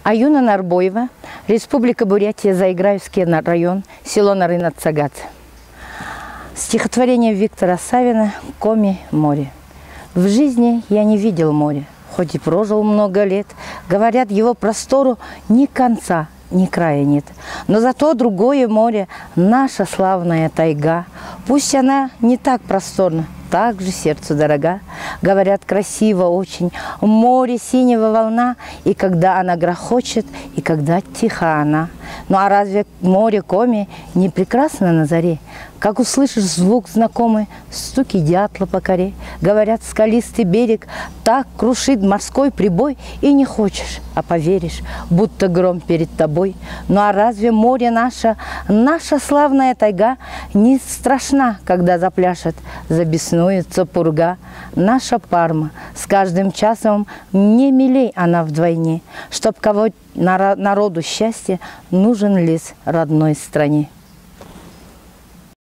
Аюна Нарбоева, Республика Бурятия, Заиграевский район, село Нарынат-Цагат. Стихотворение Виктора Савина «Коми море». В жизни я не видел моря, хоть и прожил много лет. Говорят, его простору ни конца, ни края нет. Но зато другое море, наша славная тайга. Пусть она не так просторна, так же сердцу дорога. Говорят, красиво очень море синего волна, и когда она грохочет, и когда тиха она. Ну а разве море Коми не прекрасно на заре? Как услышишь звук знакомый, стуки дятла по коре. Говорят, скалистый берег так крушит морской прибой, и не хочешь, а поверишь, будто гром перед тобой. Ну а разве море наше, наша славная тайга, не страшна, когда запляшет, забеснуется пурга? Наша Парма с каждым часом не милей она вдвойне. Чтоб кого народу счастье, нужен лес родной стране.